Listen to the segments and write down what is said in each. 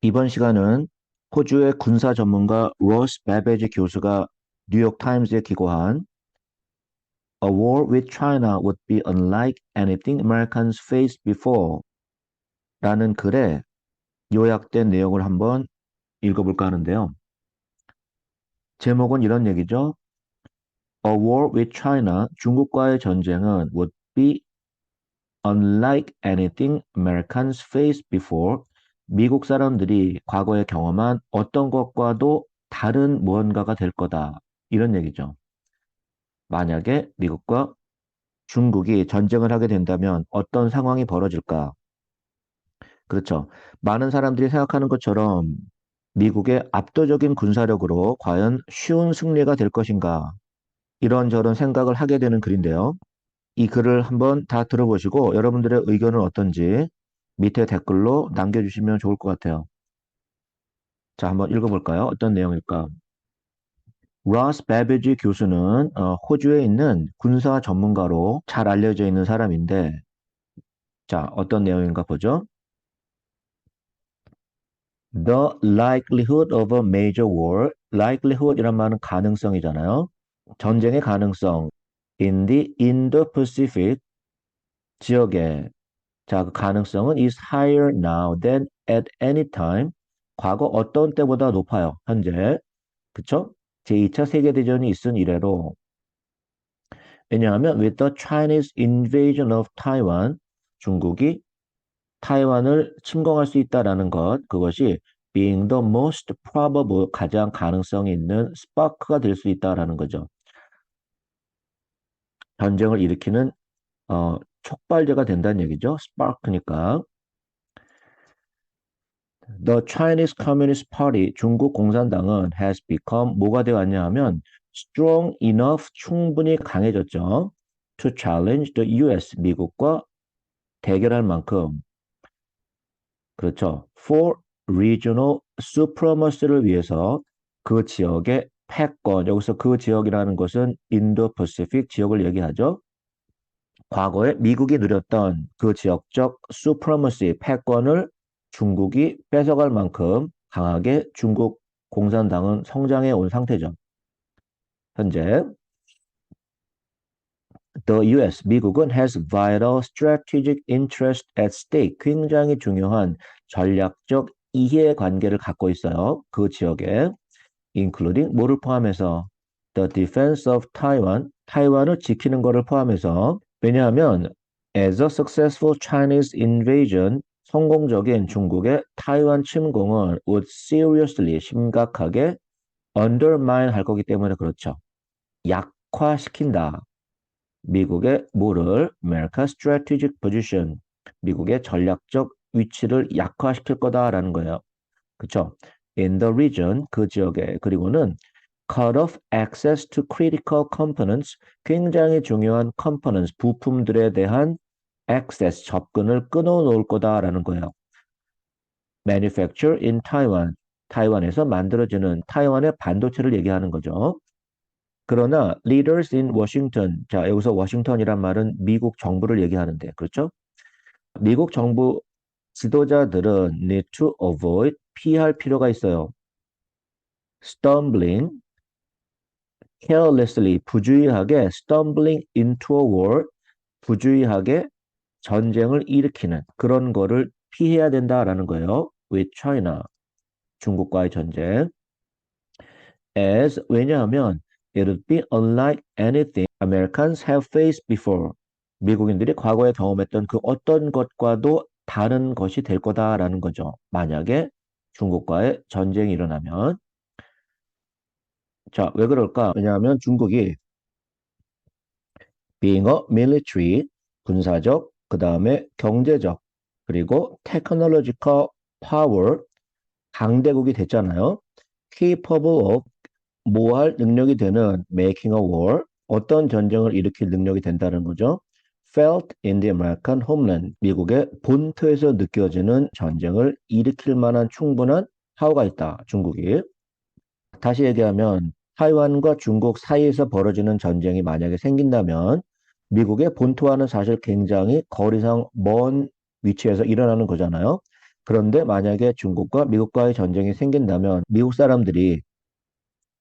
이번 시간은 호주의 군사 전문가 로스 베베지 교수가 뉴욕 타임즈에 기고한 A war with China would be unlike anything Americans faced before 라는 글에 요약된 내용을 한번 읽어볼까 하는데요. 제목은 이런 얘기죠. A war with China, 중국과의 전쟁은 would be unlike anything Americans faced before. 미국 사람들이 과거에 경험한 어떤 것과도 다른 무언가가 될 거다. 이런 얘기죠. 만약에 미국과 중국이 전쟁을 하게 된다면 어떤 상황이 벌어질까? 그렇죠. 많은 사람들이 생각하는 것처럼 미국의 압도적인 군사력으로 과연 쉬운 승리가 될 것인가? 이런저런 생각을 하게 되는 글인데요. 이 글을 한번 다 들어보시고 여러분들의 의견은 어떤지 밑에 댓글로 남겨주시면 좋을 것 같아요. 자, 한번 읽어볼까요? 어떤 내용일까? 로스 베베지 교수는 호주에 있는 군사 전문가로 잘 알려져 있는 사람인데, 자, 어떤 내용인가 보죠. The likelihood of a major war, likelihood이란 말은 가능성이잖아요. 전쟁의 가능성 in the Indo-Pacific 지역에 자, 그 가능성은 is higher now than at any time. 과거 어떤 때보다 높아요. 현재. 그쵸? 제2차 세계대전이 있은 이래로. 왜냐하면 with the Chinese invasion of Taiwan, 중국이 타이완을 침공할 수 있다라는 것, 그것이 being the most probable, 가장 가능성이 있는 스파크가 될 수 있다라는 거죠. 전쟁을 일으키는 촉발제가 된다는 얘기죠. 스파크니까. The Chinese Communist Party, 중국 공산당은 has become 뭐가 되었냐 하면 strong enough, 충분히 강해졌죠. To challenge the US, 미국과 대결할 만큼 그렇죠. For regional supremacy를 위해서 그 지역의 패권, 여기서 그 지역이라는 것은 인도-패시픽 지역을 얘기하죠. 과거에 미국이 누렸던 그 지역적 supremacy, 패권을 중국이 뺏어갈 만큼 강하게 중국 공산당은 성장해 온 상태죠. 현재 The US, 미국은 has vital strategic interest at stake. 굉장히 중요한 전략적 이해관계를 갖고 있어요. 그 지역에. including 뭐를 포함해서 the defense of Taiwan, 타이완을 지키는 것을 포함해서 왜냐하면 as a successful Chinese invasion, 성공적인 중국의 타이완 침공은 would seriously, 심각하게 undermine 할 거기 때문에 그렇죠. 약화시킨다. 미국의 뭐를 America strategic position, 미국의 전략적 위치를 약화시킬 거다라는 거예요. 그렇죠? In the region, 그 지역에 그리고는 cut off access to critical components, 굉장히 중요한 components, 부품들에 대한 access, 접근을 끊어놓을 거다라는 거예요. Manufacture in Taiwan, 타이완에서 만들어지는 타이완의 반도체를 얘기하는 거죠. 그러나 leaders in Washington, 자 여기서 워싱턴이란 말은 미국 정부를 얘기하는데 그렇죠? 미국 정부 지도자들은 need to avoid, 피할 필요가 있어요. stumbling, carelessly, 부주의하게 stumbling into a war, 부주의하게 전쟁을 일으키는 그런 거를 피해야 된다라는 거예요. with China, 중국과의 전쟁. as, 왜냐하면 it would be unlike anything Americans have faced before. 미국인들이 과거에 경험했던 그 어떤 것과도 다른 것이 될 거다라는 거죠. 만약에 중국과의 전쟁이 일어나면. 자, 왜 그럴까? 왜냐하면 중국이 being a military, 군사적, 그 다음에 경제적, 그리고 technological power, 강대국이 됐잖아요. capable of, 뭐 할 능력이 되는 making a war, 어떤 전쟁을 일으킬 능력이 된다는 거죠. felt in the American homeland, 미국의 본토에서 느껴지는 전쟁을 일으킬 만한 충분한 파워가 있다, 중국이. 다시 얘기하면 타이완과 중국 사이에서 벌어지는 전쟁이 만약에 생긴다면 미국의 본토와는 사실 굉장히 거리상 먼 위치에서 일어나는 거잖아요. 그런데 만약에 중국과 미국과의 전쟁이 생긴다면 미국 사람들이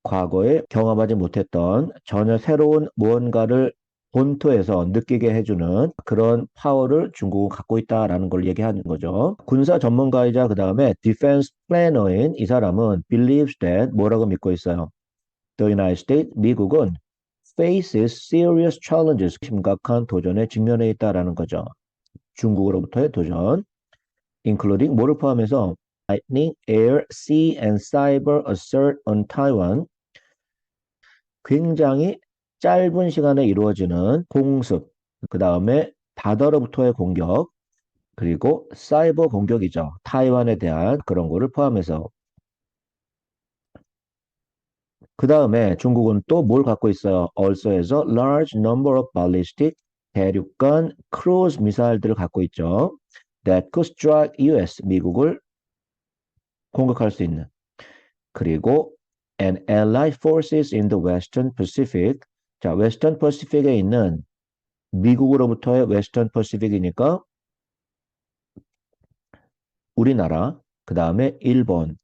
과거에 경험하지 못했던 전혀 새로운 무언가를 본토에서 느끼게 해주는 그런 파워를 중국은 갖고 있다라는 걸 얘기하는 거죠. 군사 전문가이자 그 다음에 디펜스 플래너인 이 사람은 believes that 뭐라고 믿고 있어요? The United States, 미국은 faces serious challenges, 심각한 도전에 직면해 있다라는 거죠. 중국으로부터의 도전, including 뭐를 포함해서 lightning, air, sea, and cyber assault on Taiwan, 굉장히 짧은 시간에 이루어지는 공습, 그 다음에 바다로부터의 공격, 그리고 사이버 공격이죠. 타이완에 대한 그런 거를 포함해서. 그 다음에 중국은 또 뭘 갖고 있어요? Also has a large number of ballistic 대륙간 크루즈 미사일들을 갖고 있죠. That could strike US, 미국을 공격할 수 있는. 그리고 and allied forces in the Western Pacific. 자, 웨스턴 퍼시픽에 있는 미국으로부터의 웨스턴 퍼시픽이니까 우리나라, 그 다음에 일본,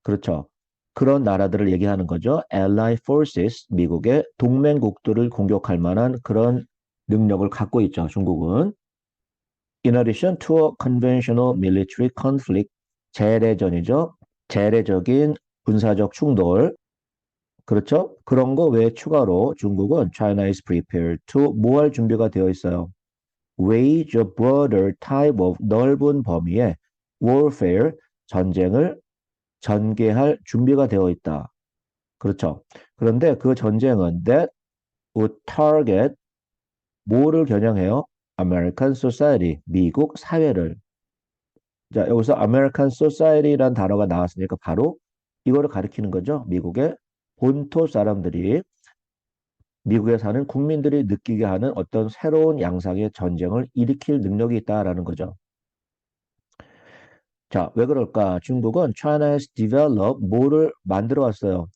그렇죠. 그런 나라들을 얘기하는 거죠. Allied Forces, 미국의 동맹국들을 공격할 만한 그런 능력을 갖고 있죠. 중국은. In addition to a conventional military conflict, 재래전이죠. 재래적인 군사적 충돌. 그렇죠. 그런 거 외에 추가로 중국은 China is prepared to 뭐 할 준비가 되어 있어요. Wage a broader type of 넓은 범위의 warfare, 전쟁을 전개할 준비가 되어 있다. 그렇죠. 그런데 그 전쟁은 that would target 뭐를 겨냥해요? American society, 미국 사회를. 자, 여기서 American society란 단어가 나왔으니까 바로 이거를 가리키는 거죠. 미국의 본토 사람들이 미국에 사는 국민들이 느끼게 하는 어떤 새로운 양상의 전쟁을 일으킬 능력이 있다라는 거죠. 자, 왜 그럴까? 중국은 China has developed 뭐를 만들어 왔어요?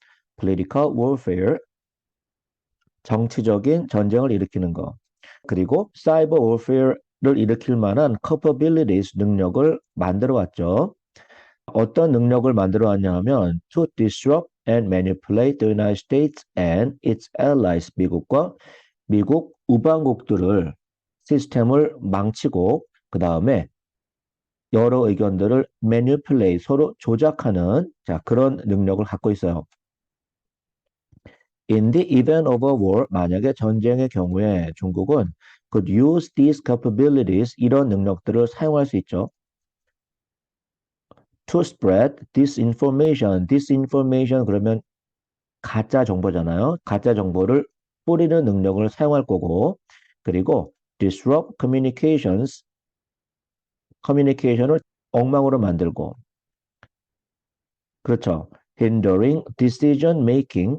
Political warfare, 정치적인 전쟁을 일으키는 거. 그리고 Cyber warfare를 일으킬 만한 capabilities, 능력을 만들어 왔죠. 어떤 능력을 만들어 왔냐 하면 to disrupt and manipulate the United States and its allies, 미국과 미국 우방국들을 시스템을 망치고 그 다음에 여러 의견들을 manipulate, 서로 조작하는 자, 그런 능력을 갖고 있어요. In the event of a war, 만약에 전쟁의 경우에 중국은 could use these capabilities, 이런 능력들을 사용할 수 있죠. To spread disinformation, disinformation 그러면 가짜 정보잖아요. 가짜 정보를 뿌리는 능력을 사용할 거고, 그리고 disrupt communications, 커뮤니케이션을 엉망으로 만들고, 그렇죠. hindering decision making,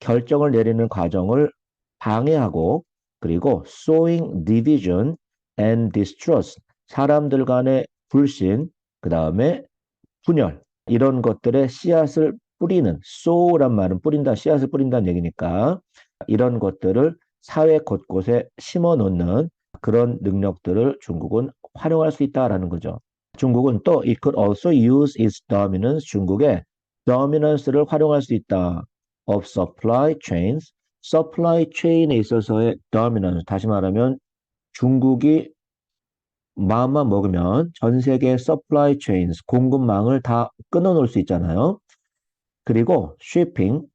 결정을 내리는 과정을 방해하고, 그리고 sowing division and distrust, 사람들 간의 불신, 그 다음에 분열, 이런 것들의 씨앗을 뿌리는, sow란 말은 뿌린다, 씨앗을 뿌린다는 얘기니까 이런 것들을 사회 곳곳에 심어 놓는 그런 능력들을 중국은 활용할 수 있다라는 거죠. 중국은 또 it could also use its dominance, 중국의 dominance를 활용할 수 있다. of supply chains, supply chain에 있어서의 dominance, 다시 말하면 중국이 마음만 먹으면 전 세계 supply chains, 공급망을 다 끊어놓을 수 있잖아요. 그리고 shipping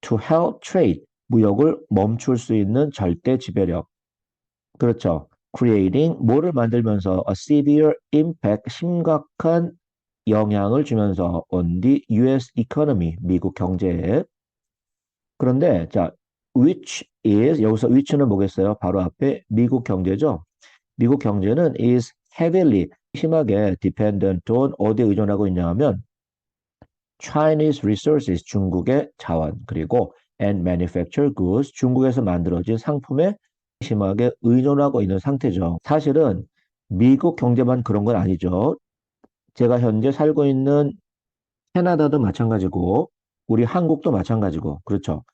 to help trade, 무역을 멈출 수 있는 절대 지배력. 그렇죠. creating, 뭐를 만들면서 a severe impact, 심각한 영향을 주면서 on the US economy, 미국 경제에. 그런데 자, which is, 여기서 which는 뭐겠어요? 바로 앞에 미국 경제죠. 미국 경제는 is heavily, 심하게 dependent on, 어디에 의존하고 있냐 하면 Chinese resources, 중국의 자원, 그리고 and manufactured goods, 중국에서 만들어진 상품에 심하게 의존하고 있는 상태죠. 사실은 미국 경제만 그런 건 아니죠. 제가 현재 살고 있는 캐나다도 마찬가지고 우리 한국도 마찬가지고 그렇죠.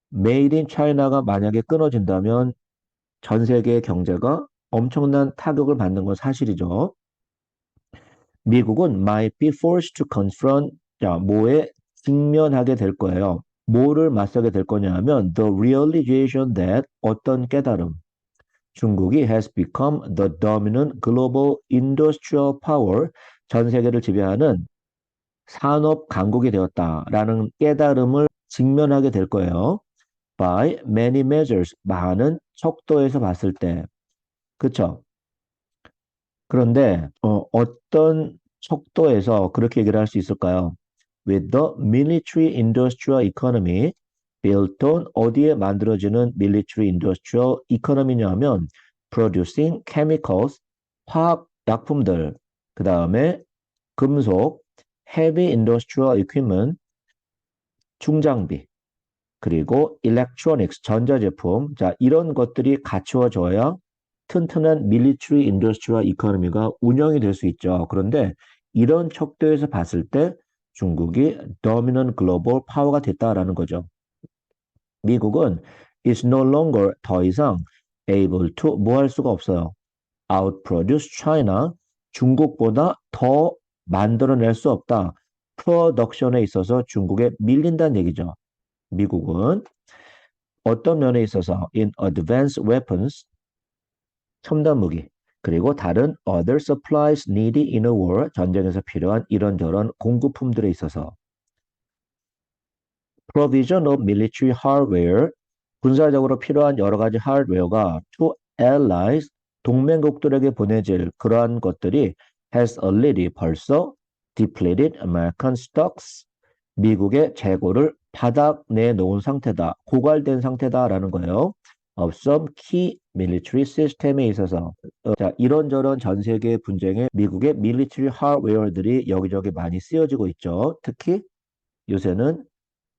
메이드 인 차이나가 만약에 끊어진다면 전 세계 경제가 엄청난 타격을 받는 건 사실이죠. 미국은 might be forced to confront, 자, 뭐에 직면하게 될 거예요. 뭐를 맞서게 될 거냐 하면 the realization that 어떤 깨달음. 중국이 has become the dominant global industrial power, 전 세계를 지배하는 산업 강국이 되었다라는 깨달음을 직면하게 될 거예요. By many measures, 많은 척도에서 봤을 때. 그쵸? 그런데 어떤 척도에서 그렇게 얘기를 할 수 있을까요? With the military industrial economy built on 어디에 만들어지는 military industrial economy냐 하면 producing chemicals, 화학 약품들, 그 다음에 금속, heavy industrial equipment, 중장비, 그리고 electronics, 전자제품, 자, 이런 것들이 갖추어져야 튼튼한 military industrial economy가 운영이 될 수 있죠. 그런데 이런 척도에서 봤을 때 중국이 dominant global power가 됐다라는 거죠. 미국은 is no longer 더 이상 able to 뭐 할 수가 없어요. outproduce China, 중국보다 더 만들어낼 수 없다. 프로덕션에 있어서 중국에 밀린다는 얘기죠. 미국은 어떤 면에 있어서 in advanced weapons, 첨단 무기, 그리고 다른 other supplies needed in a war, 전쟁에서 필요한 이런저런 공급품들에 있어서 provision of military hardware, 군사적으로 필요한 여러 가지 하드웨어가 to allies, 동맹국들에게 보내질 그러한 것들이 has already 벌써 depleted American stocks, 미국의 재고를 바닥 내놓은 상태다, 고갈된 상태다라는 거예요. Of some key military system에 있어서 자, 이런저런 전 세계 분쟁에 미국의 military hardware들이 여기저기 많이 쓰여지고 있죠. 특히 요새는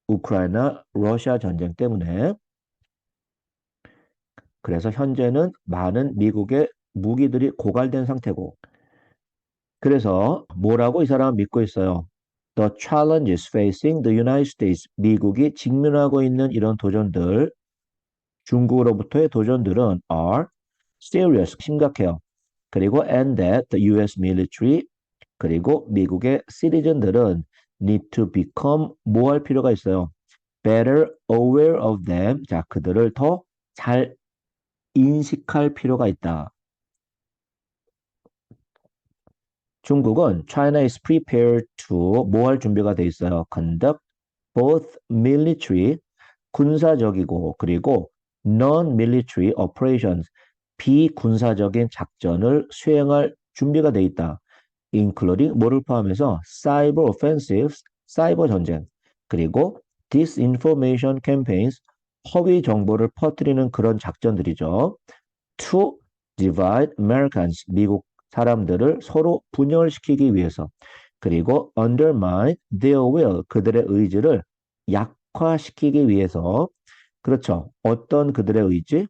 우크라이나, 러시아 전쟁 때문에 그래서 현재는 많은 미국의 무기들이 고갈된 상태고 그래서 뭐라고 이 사람은 믿고 있어요. The challenges facing the United States, 미국이 직면하고 있는 이런 도전들, 중국으로부터의 도전들은 are serious, 심각해요. 그리고 and that the US military, 그리고 미국의 시리즌들은 need to become 뭐 할 필요가 있어요. better aware of them. 자, 그들을 더 잘 인식할 필요가 있다. 중국은 China is prepared to 뭐 할 준비가 돼 있어요. conduct both military, 군사적이고 그리고 non-military operations, 비군사적인 작전을 수행할 준비가 돼 있다. including 뭐를 포함해서 cyber offensives, 사이버 전쟁, 그리고 disinformation campaigns, 허위 정보를 퍼뜨리는 그런 작전들이죠. to divide Americans, 미국 사람들을 서로 분열시키기 위해서, 그리고 undermine their will, 그들의 의지를 약화시키기 위해서, 그렇죠. 어떤 그들의 의지?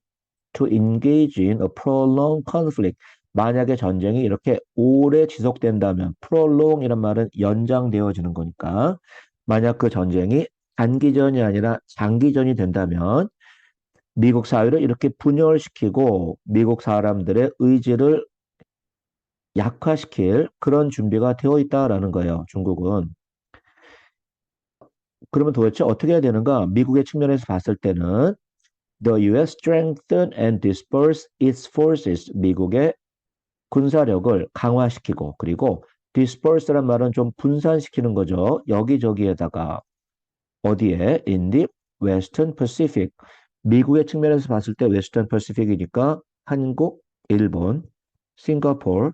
to engage in a prolonged conflict. 만약에 전쟁이 이렇게 오래 지속된다면, prolong이란 말은 연장되어지는 거니까, 만약 그 전쟁이 단기전이 아니라 장기전이 된다면, 미국 사회를 이렇게 분열시키고 미국 사람들의 의지를 약화시킬 그런 준비가 되어 있다라는 거예요, 중국은. 그러면 도대체 어떻게 해야 되는가? 미국의 측면에서 봤을 때는 The U.S. strengthen and disperse its forces. 미국의 군사력을 강화시키고 그리고 disperse란 말은 좀 분산시키는 거죠. 여기저기에다가 어디에? In the Western Pacific. 미국의 측면에서 봤을 때 웨스턴 퍼시픽이니까 한국, 일본, 싱가포르,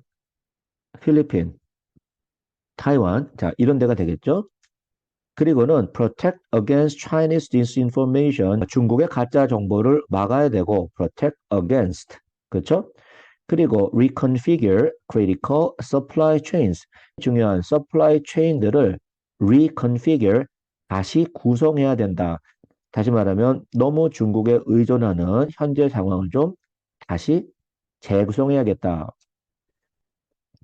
필리핀, 타이완, 자 이런 데가 되겠죠. 그리고는 protect against Chinese disinformation, 중국의 가짜 정보를 막아야 되고 protect against, 그렇죠? 그리고 reconfigure critical supply chains, 중요한 supply chain들을 reconfigure, 다시 구성해야 된다. 다시 말하면 너무 중국에 의존하는 현재 상황을 좀 다시 재구성해야겠다.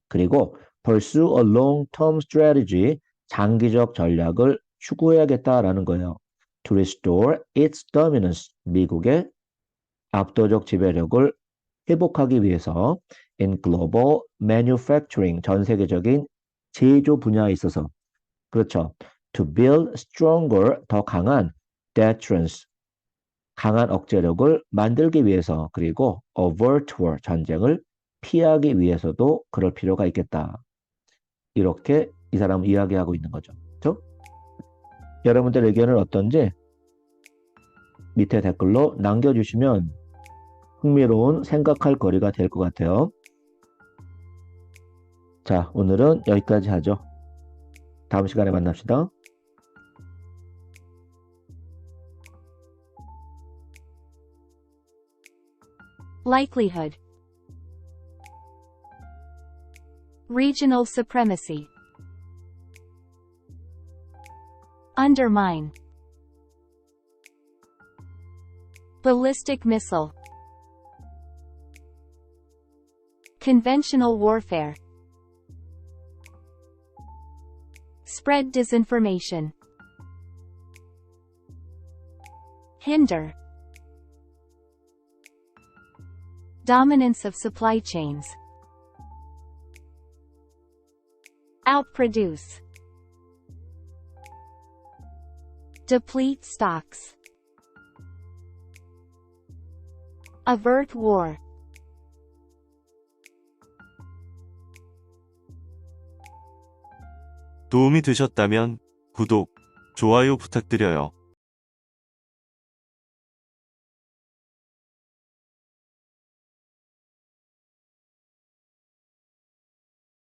그리고 pursue a long-term strategy, 장기적 전략을 추구해야겠다라는 거예요. To restore its dominance, 미국의 압도적 지배력을 회복하기 위해서 in global manufacturing, 전 세계적인 제조 분야에 있어서. 그렇죠. To build stronger, 더 강한 deterrence, 강한 억제력을 만들기 위해서, 그리고 avert war, 전쟁을 피하기 위해서도 그럴 필요가 있겠다. 이렇게 이 사람은 이야기하고 있는 거죠. 그렇죠? 여러분들 의견은 어떤지 밑에 댓글로 남겨주시면 흥미로운 생각할 거리가 될 것 같아요. 자, 오늘은 여기까지 하죠. 다음 시간에 만납시다. Likelihood. Regional supremacy. Undermine. Ballistic missile. Conventional warfare. Spread disinformation. Hinder. Dominance of supply chains. Outproduce. Deplete stocks. Avert war. 도움이 되셨다면 구독, 좋아요 부탁드려요.